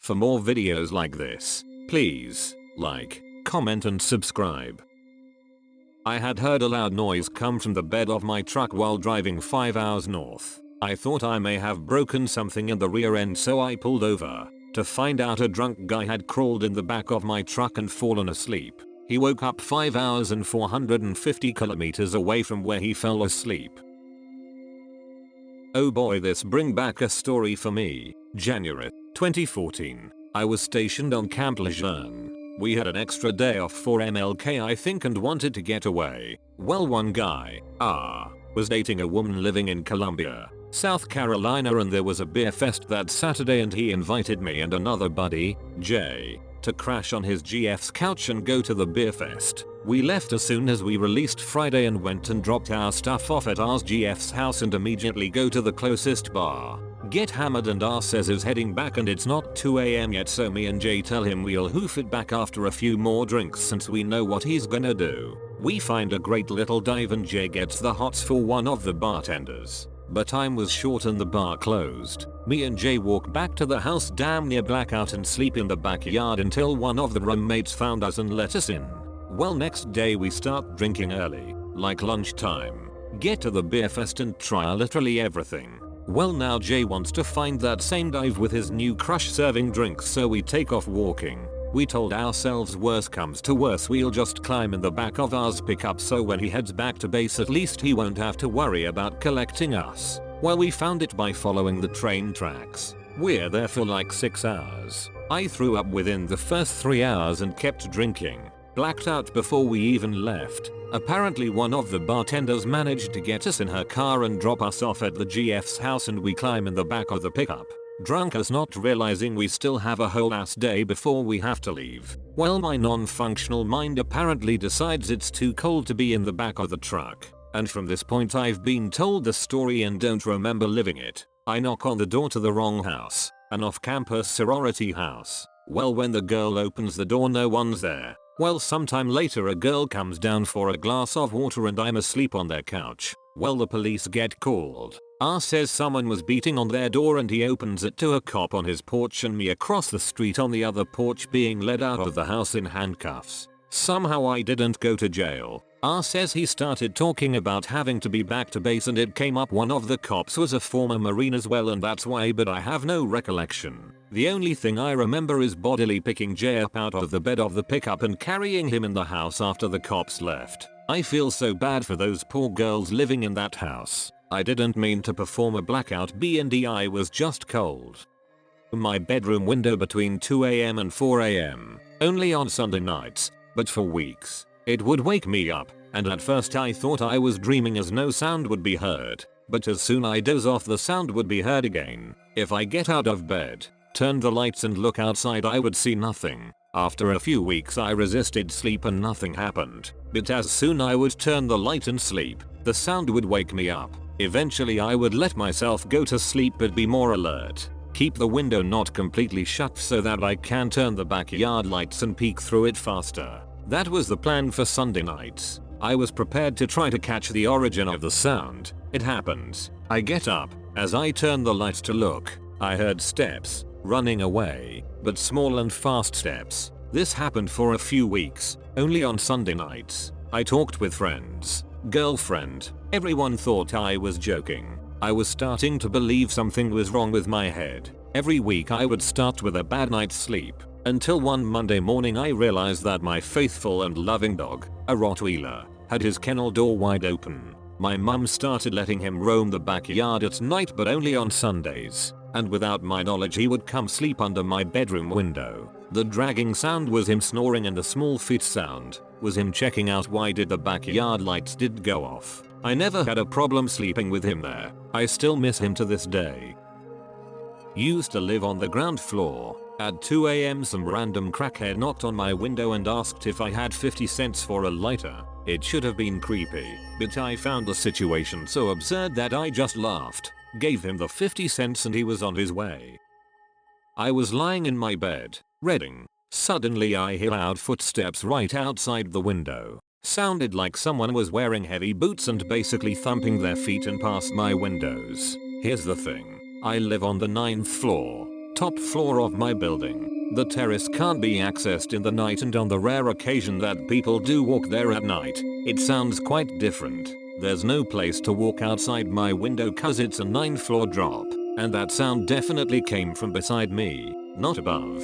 For more videos like this, please like, comment and subscribe. I had heard a loud noise come from the bed of my truck while driving 5 hours north. I thought I may have broken something in the rear end, so I pulled over to find out a drunk guy had crawled in the back of my truck and fallen asleep. He woke up 5 hours and 450 kilometers away from where he fell asleep. Oh boy, this bring back a story for me. January 2014. I was stationed on Camp Lejeune. We had an extra day off for MLK I think and wanted to get away. Well, one guy, was dating a woman living in Columbia, South Carolina, and there was a beer fest that Saturday and he invited me and another buddy, Jay, to crash on his GF's couch and go to the beer fest. We left as soon as we released Friday and went and dropped our stuff off at ours GF's house and immediately go to the closest bar. Get hammered and R says is heading back and it's not 2 AM yet, so me and Jay tell him we'll hoof it back after a few more drinks since we know what he's gonna do. We find a great little dive and Jay gets the hots for one of the bartenders. But time was short and the bar closed. Me and Jay walk back to the house damn near blackout and sleep in the backyard until one of the roommates found us and let us in. Well, next day we start drinking early, like lunchtime. Get to the beer fest and try literally everything. Well, now Jay wants to find that same dive with his new crush serving drinks, so we take off walking. We told ourselves worst comes to worst we'll just climb in the back of ours pickup so when he heads back to base at least he won't have to worry about collecting us. Well, we found it by following the train tracks. We're there for like 6 hours. I threw up within the first 3 hours and kept drinking. Blacked out before we even left. Apparently one of the bartenders managed to get us in her car and drop us off at the GF's house and we climb in the back of the pickup. Drunk as not realizing we still have a whole ass day before we have to leave. Well, my non-functional mind apparently decides it's too cold to be in the back of the truck. And from this point I've been told the story and don't remember living it. I knock on the door to the wrong house. An off-campus sorority house. Well, when the girl opens the door no one's there. Well, sometime later a girl comes down for a glass of water and I'm asleep on their couch. Well, the police get called. R says someone was beating on their door and he opens it to a cop on his porch and me across the street on the other porch being led out of the house in handcuffs. Somehow I didn't go to jail. R says he started talking about having to be back to base and it came up one of the cops was a former Marine as well and that's why, but I have no recollection. The only thing I remember is bodily picking Jay up out of the bed of the pickup and carrying him in the house after the cops left. I feel so bad for those poor girls living in that house. I didn't mean to perform a blackout B&D, I was just cold. My bedroom window between 2 AM and 4 AM. Only on Sunday nights, but for weeks. It would wake me up, and at first I thought I was dreaming as no sound would be heard. But as soon I doze off the sound would be heard again. If I get out of bed, turn the lights and look outside I would see nothing. After a few weeks I resisted sleep and nothing happened. But as soon I would turn the light and sleep, the sound would wake me up. Eventually I would let myself go to sleep but be more alert. Keep the window not completely shut so that I can turn the backyard lights and peek through it faster. That was the plan for Sunday nights. I was prepared to try to catch the origin of the sound. It happens. I get up. As I turn the lights to look, I heard steps, running away, but small and fast steps. This happened for a few weeks, only on Sunday nights. I talked with friends, girlfriend. Everyone thought I was joking. I was starting to believe something was wrong with my head. Every week I would start with a bad night's sleep. Until one Monday morning I realized that my faithful and loving dog, a Rottweiler, had his kennel door wide open. My mum started letting him roam the backyard at night but only on Sundays. And without my knowledge he would come sleep under my bedroom window. The dragging sound was him snoring and the small feet sound was him checking out why did the backyard lights did go off. I never had a problem sleeping with him there. I still miss him to this day. Used to live on the ground floor. At 2 AM some random crackhead knocked on my window and asked if I had 50 cents for a lighter. It should have been creepy, but I found the situation so absurd that I just laughed, gave him the 50 cents and he was on his way. I was lying in my bed, reading. Suddenly I hear loud footsteps right outside the window. Sounded like someone was wearing heavy boots and basically thumping their feet in past my windows. Here's the thing. I live on the 9th floor. top floor of my building. The terrace can't be accessed in the night, and on the rare occasion that people do walk there at night, it sounds quite different. There's no place to walk outside my window cause it's a 9th floor drop, and that sound definitely came from beside me, not above.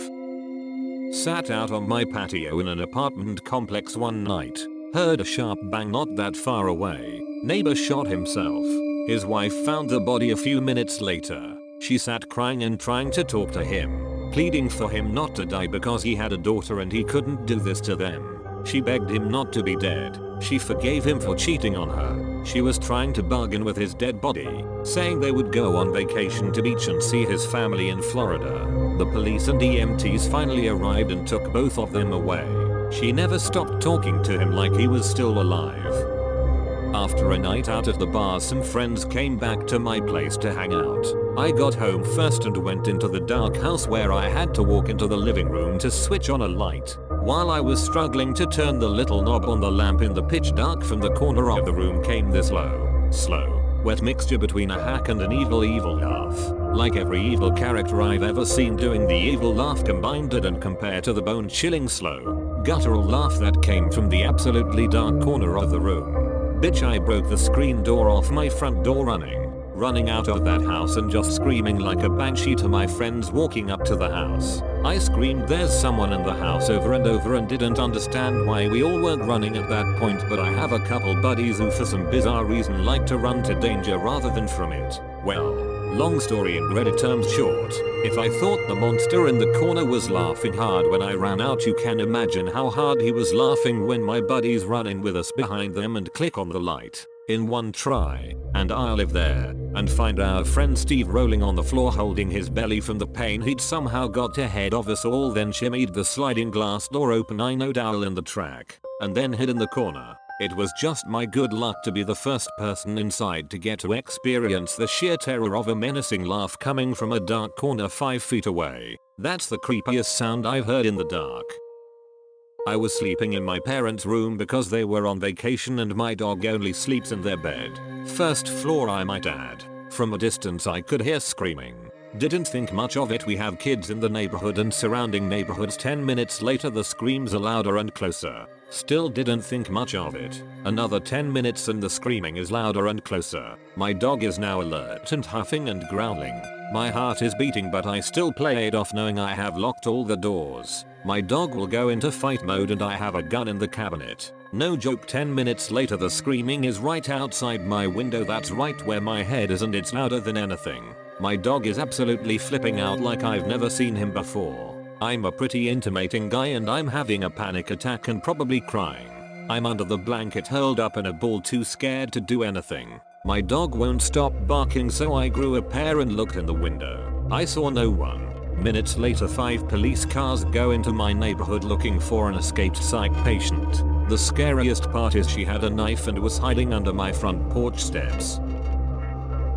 Sat out on my patio in an apartment complex one night. Heard a sharp bang not that far away. Neighbor shot himself. His wife found the body a few minutes later. She sat crying and trying to talk to him, pleading for him not to die because he had a daughter and he couldn't do this to them. She begged him not to be dead. She forgave him for cheating on her. She was trying to bargain with his dead body, saying they would go on vacation to beach and see his family in Florida. The police and EMTs finally arrived and took both of them away. She never stopped talking to him like he was still alive. After a night out at the bar, some friends came back to my place to hang out. I got home first and went into the dark house where I had to walk into the living room to switch on a light. While I was struggling to turn the little knob on the lamp in the pitch dark, from the corner of the room came this slow, wet mixture between a hack and an evil laugh. Like every evil character I've ever seen doing the evil laugh combined and compared to the bone-chilling slow, guttural laugh that came from the absolutely dark corner of the room. Bitch, I broke the screen door off my front door running out of that house and just screaming like a banshee to my friends walking up to the house. I screamed there's someone in the house over and over and didn't understand why we all weren't running at that point, but I have a couple buddies who for some bizarre reason like to run to danger rather than from it. Well, long story in Reddit terms short, if I thought the monster in the corner was laughing hard when I ran out, you can imagine how hard he was laughing when my buddies run in with us behind them and click on the light in one try, and I'll live there and find our friend Steve rolling on the floor holding his belly from the pain he'd somehow got ahead of us all, then shimmied the sliding glass door open, I know dowel in the track, and then hid in the corner. It was just my good luck to be the first person inside to get to experience the sheer terror of a menacing laugh coming from a dark corner 5 feet away. That's the creepiest sound I've heard in the dark. I was sleeping in my parents' room because they were on vacation and my dog only sleeps in their bed. 1st floor I might add. From a distance I could hear screaming. Didn't think much of it, we have kids in the neighborhood and surrounding neighborhoods. 10 minutes later the screams are louder and closer. Still didn't think much of it. Another 10 minutes and the screaming is louder and closer. My dog is now alert and huffing and growling. My heart is beating but I still play it off knowing I have locked all the doors. My dog will go into fight mode and I have a gun in the cabinet. No joke, 10 minutes later the screaming is right outside my window, that's right where my head is, and it's louder than anything. My dog is absolutely flipping out like I've never seen him before. I'm a pretty intimating guy and I'm having a panic attack and probably crying. I'm under the blanket holed up in a ball too scared to do anything. My dog won't stop barking, so I grew a pair and looked in the window. I saw no one. Minutes later 5 police cars go into my neighborhood looking for an escaped psych patient. The scariest part is she had a knife and was hiding under my front porch steps.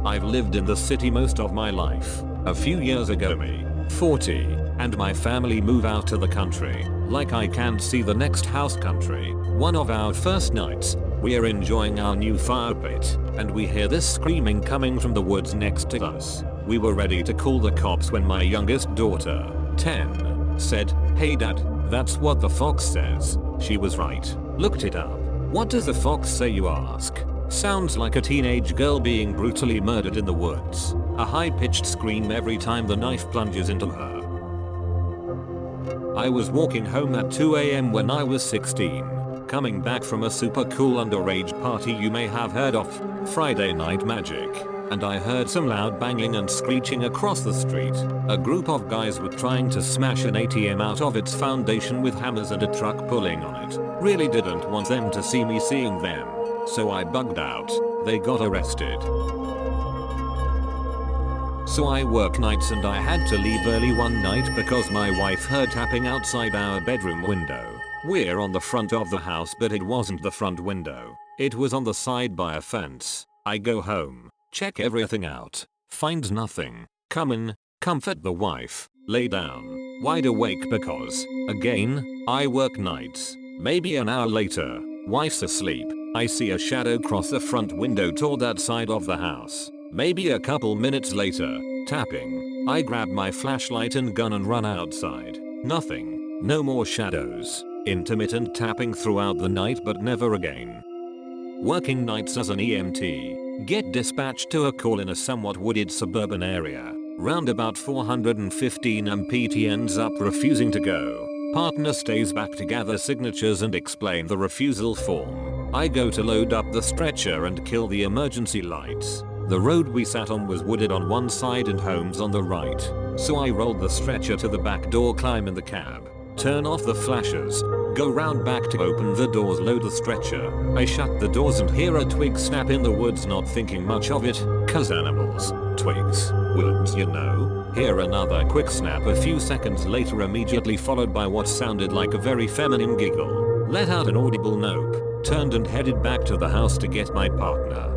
I've lived in the city most of my life. A few years ago me, 40, and my family move out to the country. Like I can't see the next house country. One of our first nights, we are enjoying our new fire pit, and we hear this screaming coming from the woods next to us. We were ready to call the cops when my youngest daughter, 10, said, "Hey dad, that's what the fox says." She was right. Looked it up. What does the fox say, you ask? Sounds like a teenage girl being brutally murdered in the woods. A high-pitched scream every time the knife plunges into her. I was walking home at 2 AM when I was 16. Coming back from a super cool underage party you may have heard of, Friday Night Magic, and I heard some loud banging and screeching across the street. A group of guys were trying to smash an ATM out of its foundation with hammers and a truck pulling on it. Really didn't want them to see me seeing them, so I bugged out. They got arrested. So I work nights and I had to leave early one night because my wife heard tapping outside our bedroom window. We're on the front of the house but it wasn't the front window. It was on the side by a fence. I go home, check everything out, find nothing. Come in, comfort the wife, lay down, wide awake because, again, I work nights. Maybe an hour later, wife's asleep. I see a shadow cross the front window toward that side of the house. Maybe a couple minutes later, tapping. I grab my flashlight and gun and run outside. Nothing. No more shadows. Intermittent tapping throughout the night but never again. Working nights as an EMT. Get dispatched to a call in a somewhat wooded suburban area. Round about 415 MPT ends up refusing to go. Partner stays back to gather signatures and explain the refusal form. I go to load up the stretcher and kill the emergency lights. The road we sat on was wooded on one side and homes on the right. So I rolled the stretcher to the back door, climb in the cab, turn off the flashers, go round back to open the doors, load the stretcher. I shut the doors and hear a twig snap in the woods, not thinking much of it, cause animals, twigs, woods you know. Hear another quick snap a few seconds later, immediately followed by what sounded like a very feminine giggle. Let out an audible nope, turned and headed back to the house to get my partner.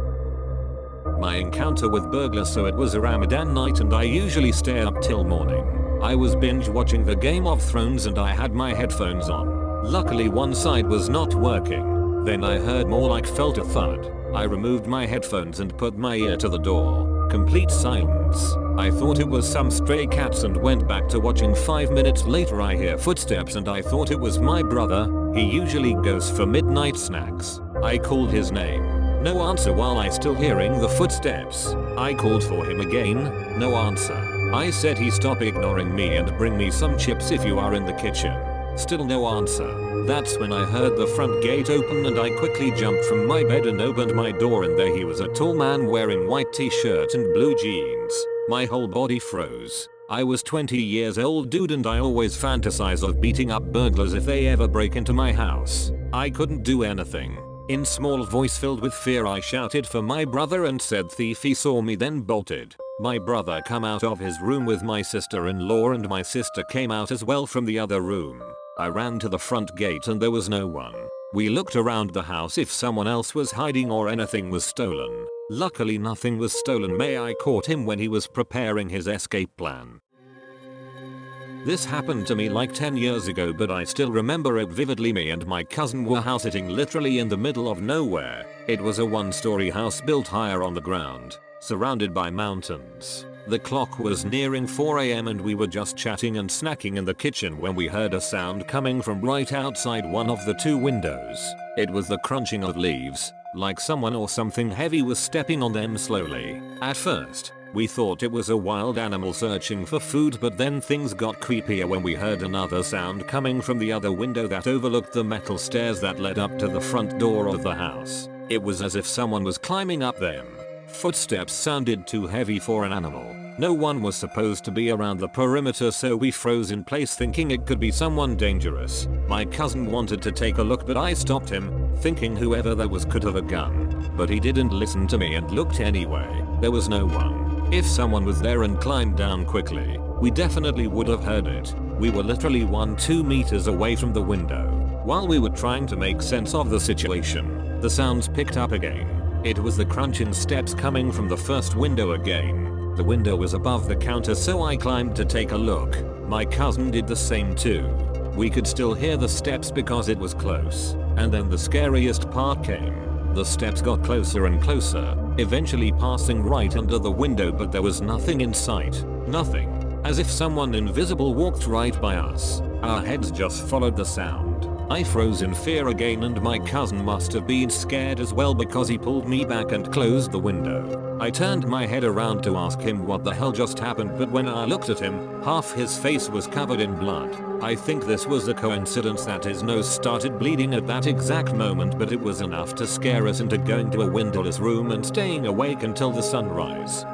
My encounter with burglars. So it was a Ramadan night and I usually stay up till morning. I was binge watching the Game of Thrones and I had my headphones on. Luckily one side was not working. Then I heard more like felt a thud. I removed my headphones and put my ear to the door. Complete silence. I thought it was some stray cats and went back to watching. 5 minutes later I hear footsteps and I thought it was my brother. He usually goes for midnight snacks. I called his name. No answer. While I still hearing the footsteps, I called for him again. No answer. I said he stop ignoring me and bring me some chips if you are in the kitchen. Still no answer. That's when I heard the front gate open and I quickly jumped from my bed and opened my door, and there he was, a tall man wearing white t-shirt and blue jeans. My whole body froze. I was 20 years old dude and I always fantasize of beating up burglars if they ever break into my house. I couldn't do anything. In small voice filled with fear I shouted for my brother and said thief. He saw me then bolted. My brother come out of his room with my sister-in-law and my sister came out as well from the other room. I ran to the front gate and there was no one. We looked around the house if someone else was hiding or anything was stolen. Luckily nothing was stolen. I caught him when he was preparing his escape plan. This happened to me like 10 years ago, but I still remember it vividly. Me and my cousin were house sitting literally in the middle of nowhere. It was a one-story house built higher on the ground, surrounded by mountains. The clock was nearing 4 AM and we were just chatting and snacking in the kitchen when we heard a sound coming from right outside one of the two windows. It was the crunching of leaves, like someone or something heavy was stepping on them slowly. At first, we thought it was a wild animal searching for food, but then things got creepier when we heard another sound coming from the other window that overlooked the metal stairs that led up to the front door of the house. It was as if someone was climbing up them. Footsteps sounded too heavy for an animal. No one was supposed to be around the perimeter, so we froze in place thinking it could be someone dangerous. My cousin wanted to take a look but I stopped him, thinking whoever that was could have a gun. But he didn't listen to me and looked anyway. There was no one. If someone was there and climbed down quickly, we definitely would have heard it. We were literally 1-2 meters away from the window. While we were trying to make sense of the situation, the sounds picked up again. It was the crunching steps coming from the first window again. The window was above the counter, so I climbed to take a look. My cousin did the same too. We could still hear the steps because it was close. And then the scariest part came. The steps got closer and closer, eventually passing right under the window, but there was nothing in sight. Nothing. As if someone invisible walked right by us. Our heads just followed the sound. I froze in fear again and my cousin must have been scared as well because he pulled me back and closed the window. I turned my head around to ask him what the hell just happened, but when I looked at him, half his face was covered in blood. I think this was a coincidence that his nose started bleeding at that exact moment, but it was enough to scare us into going to a windowless room and staying awake until the sunrise.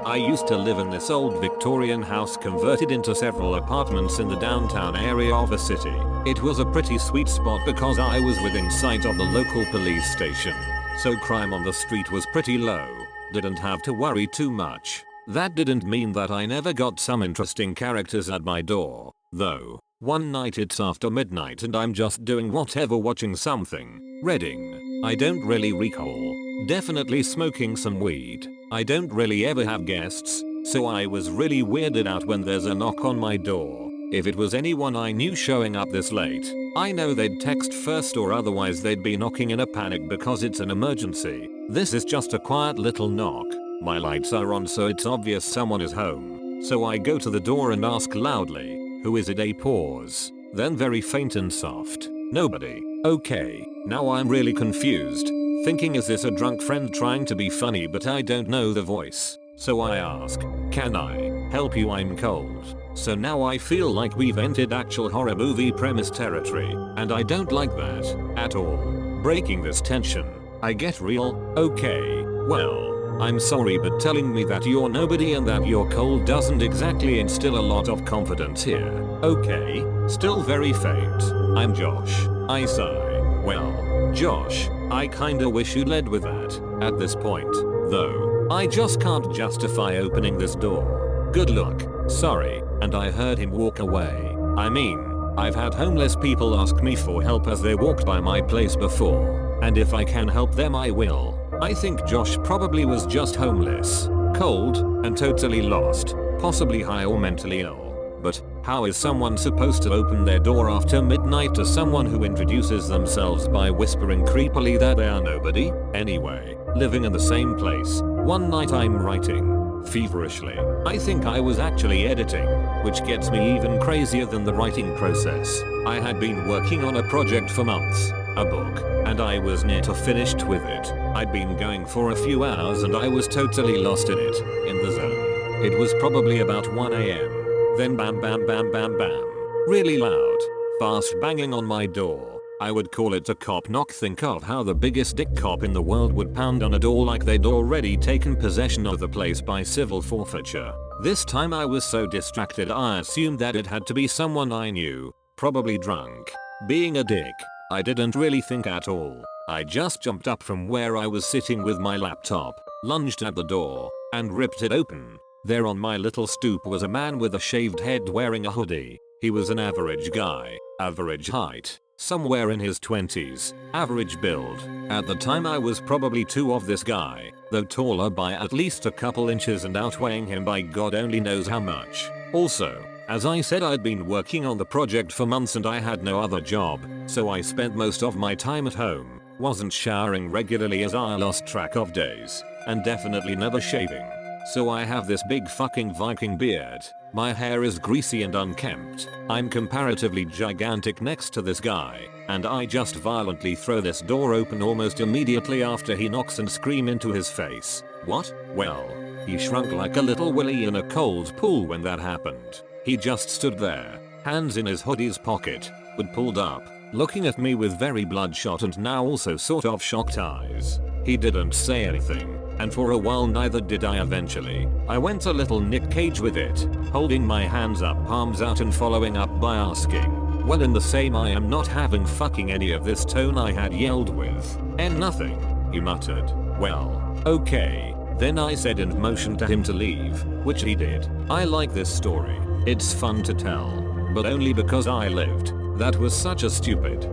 I used to live in this old Victorian house converted into several apartments in the downtown area of a city. It was a pretty sweet spot because I was within sight of the local police station, so crime on the street was pretty low. Didn't have to worry too much. That didn't mean that I never got some interesting characters at my door, though. One night it's after midnight and I'm just doing whatever, watching something, reading. I don't really recall. Definitely smoking some weed. I don't really ever have guests, so I was really weirded out when there's a knock on my door. If it was anyone I knew showing up this late, I know they'd text first or otherwise they'd be knocking in a panic because it's an emergency. This is just a quiet little knock. My lights are on so it's obvious someone is home. So I go to the door and ask loudly, "Who is it?" A pause. Then very faint and soft, "Nobody." Okay, now I'm really confused. Thinking, is this a drunk friend trying to be funny, but I don't know the voice. So I ask, "Can I help you? I'm cold." So now I feel like we've entered actual horror movie premise territory, and I don't like that at all. Breaking this tension, I get real. "Okay, well, I'm sorry, but telling me that you're nobody and that you're cold doesn't exactly instill a lot of confidence here." "Okay, still very faint. I'm Josh." I sigh. "Well, Josh, I kinda wish you led with that at this point, though. I just can't justify opening this door. Good luck." "Sorry," and I heard him walk away. I mean, I've had homeless people ask me for help as they walked by my place before, and if I can help them I will. I think Josh probably was just homeless, cold, and totally lost, possibly high or mentally ill. But how is someone supposed to open their door after midnight to someone who introduces themselves by whispering creepily that they are nobody? Anyway, living in the same place, one night I'm writing feverishly. I think I was actually editing, which gets me even crazier than the writing process. I had been working on a project for months, a book, and I was near to finished with it. I'd been going for a few hours and I was totally lost in it, in the zone. It was probably about 1 AM. Then bam bam bam bam bam. Really loud, fast banging on my door. I would call it a cop knock. Think of how the biggest dick cop in the world would pound on a door like they'd already taken possession of the place by civil forfeiture. This time I was so distracted I assumed that it had to be someone I knew, probably drunk. Being a dick, I didn't really think at all. I just jumped up from where I was sitting with my laptop, lunged at the door, and ripped it open. There on my little stoop was a man with a shaved head wearing a hoodie. He was an average guy, average height, somewhere in his 20s, average build. At the time I was probably two of this guy, though taller by at least a couple inches and outweighing him by God only knows how much. Also, as I said, I'd been working on the project for months and I had no other job, so I spent most of my time at home, wasn't showering regularly as I lost track of days, and definitely never shaving. So I have this big fucking Viking beard. My hair is greasy and unkempt. I'm comparatively gigantic next to this guy, and I just violently throw this door open almost immediately after he knocks and scream into his face. What? Well, he shrunk like a little willy in a cold pool when that happened. He just stood there, hands in his hoodie's pocket, hood pulled up, looking at me with very bloodshot and now also sort of shocked eyes. He didn't say anything, and for a while neither did I eventually. I went a little Nick Cage with it, holding my hands up, palms out, and following up by asking, "Well, in the same I am not having fucking any of this" tone I had yelled with. "And nothing," he muttered. "Well, okay." Then I said and motioned to him to leave, which he did. I like this story. It's fun to tell, but only because I lived. That was such a stupid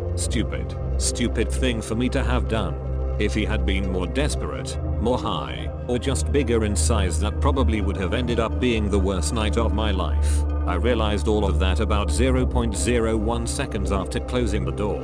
thing for me to have done. If he had been more desperate, more high, or just bigger in size, that probably would have ended up being the worst night of my life. I realized all of that about 0.01 seconds after closing the door.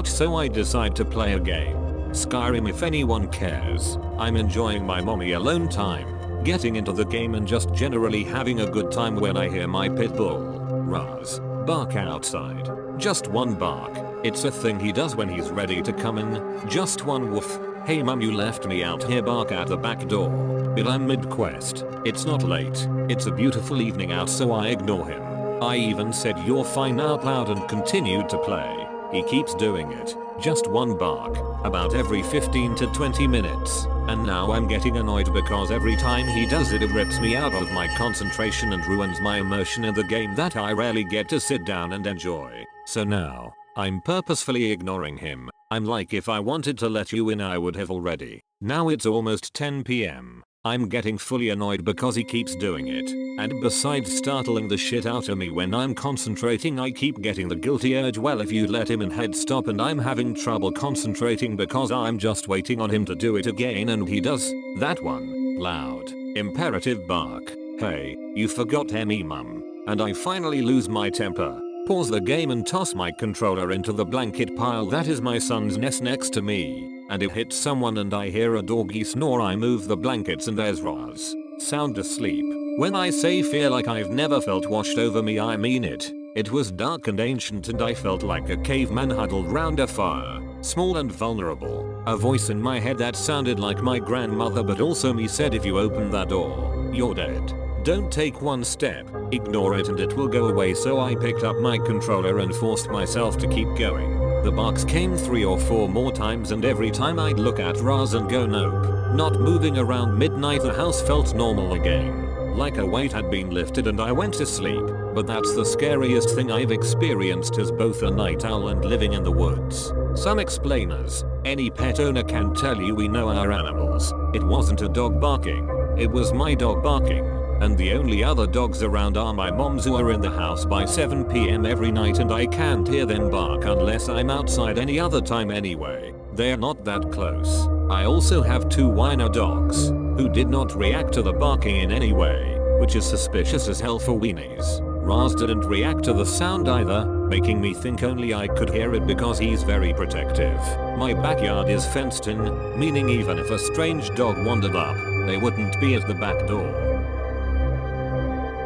So I decide to play a game. Skyrim, if anyone cares. I'm enjoying my mommy alone time, getting into the game and just generally having a good time when I hear my pit bull, Raz, bark outside. Just one bark. It's a thing he does when he's ready to come in. Just one woof. "Hey mum, you left me out here," bark at the back door. But I'm mid-quest. It's not late. It's a beautiful evening out, so I ignore him. I even said "you're fine" out loud and continued to play. He keeps doing it. Just one bark, about every 15 to 20 minutes. And now I'm getting annoyed because every time he does it, it rips me out of my concentration and ruins my immersion in the game that I rarely get to sit down and enjoy. So now, I'm purposefully ignoring him. I'm like, if I wanted to let you in I would have already. Now it's almost 10 PM. I'm getting fully annoyed because he keeps doing it. And besides startling the shit out of me when I'm concentrating, I keep getting the guilty urge, well, if you let him in, he'd stop, and I'm having trouble concentrating because I'm just waiting on him to do it again, and he does that one loud, imperative bark. "Hey, you forgot me, mum." And I finally lose my temper. pause the game and toss my controller into the blanket pile that is my son's nest next to me, and it hits someone and I hear a doggy snore. I move the blankets and there's Roz, sound asleep. When I say feel like I've never felt washed over me, I mean it. It was dark and ancient and I felt like a caveman huddled round a fire, small and vulnerable. A voice in my head that sounded like my grandmother but also me said, if you open that door, you're dead. Don't take one step, ignore it and it will go away. So I picked up my controller and forced myself to keep going. The barks came 3 or 4 more times and every time I'd look at Roz and go nope. Not moving. Around midnight the house felt normal again. Like a weight had been lifted and I went to sleep. But that's the scariest thing I've experienced as both a night owl and living in the woods. Some explainers, any pet owner can tell you we know our animals. It wasn't a dog barking, it was my dog barking. And the only other dogs around are my mom's, who are in the house by 7 PM every night and I can't hear them bark unless I'm outside any other time anyway. They're not that close. I also have 2 whiner dogs, who did not react to the barking in any way, which is suspicious as hell for weenies. Roz didn't react to the sound either, making me think only I could hear it because he's very protective. My backyard is fenced in, meaning even if a strange dog wandered up, they wouldn't be at the back door.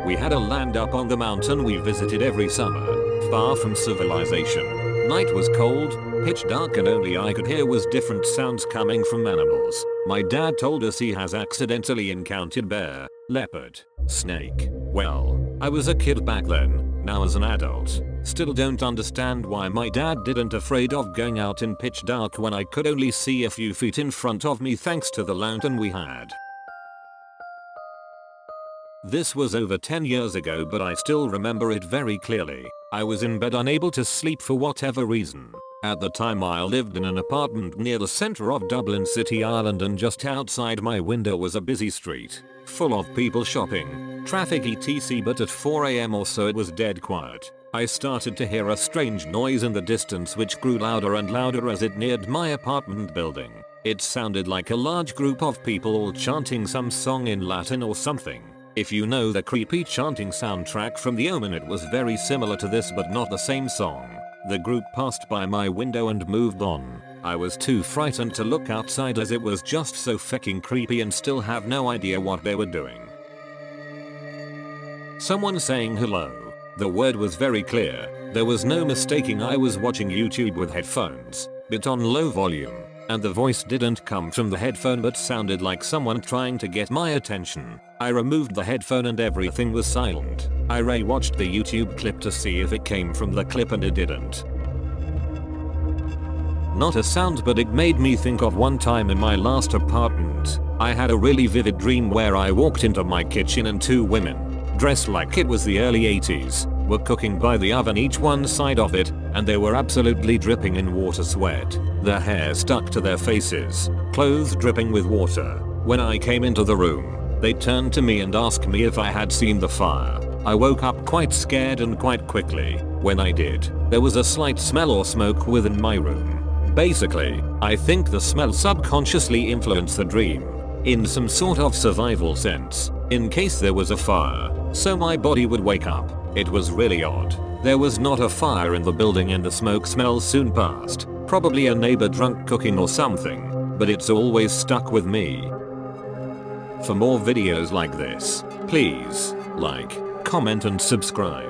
We had a land up on the mountain we visited every summer, far from civilization. Night was cold, pitch dark and only I could hear was different sounds coming from animals. My dad told us he has accidentally encountered bear, leopard, snake. Well, I was a kid back then, now as an adult, still don't understand why my dad didn't afraid of going out in pitch dark when I could only see a few feet in front of me thanks to the lantern we had. This was over 10 years ago but I still remember it very clearly. I was in bed unable to sleep for whatever reason. At the time I lived in an apartment near the centre of Dublin City, Ireland, and just outside my window was a busy street, full of people shopping, traffic etc, but at 4 AM or so it was dead quiet. I started to hear a strange noise in the distance which grew louder and louder as it neared my apartment building. It sounded like a large group of people all chanting some song in Latin or something. If you know the creepy chanting soundtrack from The Omen, it was very similar to this but not the same song. The group passed by my window and moved on. I was too frightened to look outside as it was just so fucking creepy and still have no idea what they were doing. Someone saying hello. The word was very clear. There was no mistaking I was watching YouTube with headphones, but on low volume. And the voice didn't come from the headphone but sounded like someone trying to get my attention. I removed the headphone and everything was silent. I rewatched the YouTube clip to see if it came from the clip and it didn't. Not a sound, but it made me think of one time in my last apartment. I had a really vivid dream where I walked into my kitchen and 2 women, dressed like it was the early 80s, were cooking by the oven, each one side of it, and they were absolutely dripping in water sweat. Their hair stuck to their faces, clothes dripping with water. When I came into the room, they turned to me and asked me if I had seen the fire. I woke up quite scared and quite quickly. When I did, there was a slight smell or smoke within my room. Basically, I think the smell subconsciously influenced the dream, in some sort of survival sense, in case there was a fire, so my body would wake up. It was really odd. There was not a fire in the building and the smoke smell soon passed. Probably a neighbor drunk cooking or something, but it's always stuck with me. For more videos like this, please like, comment and subscribe.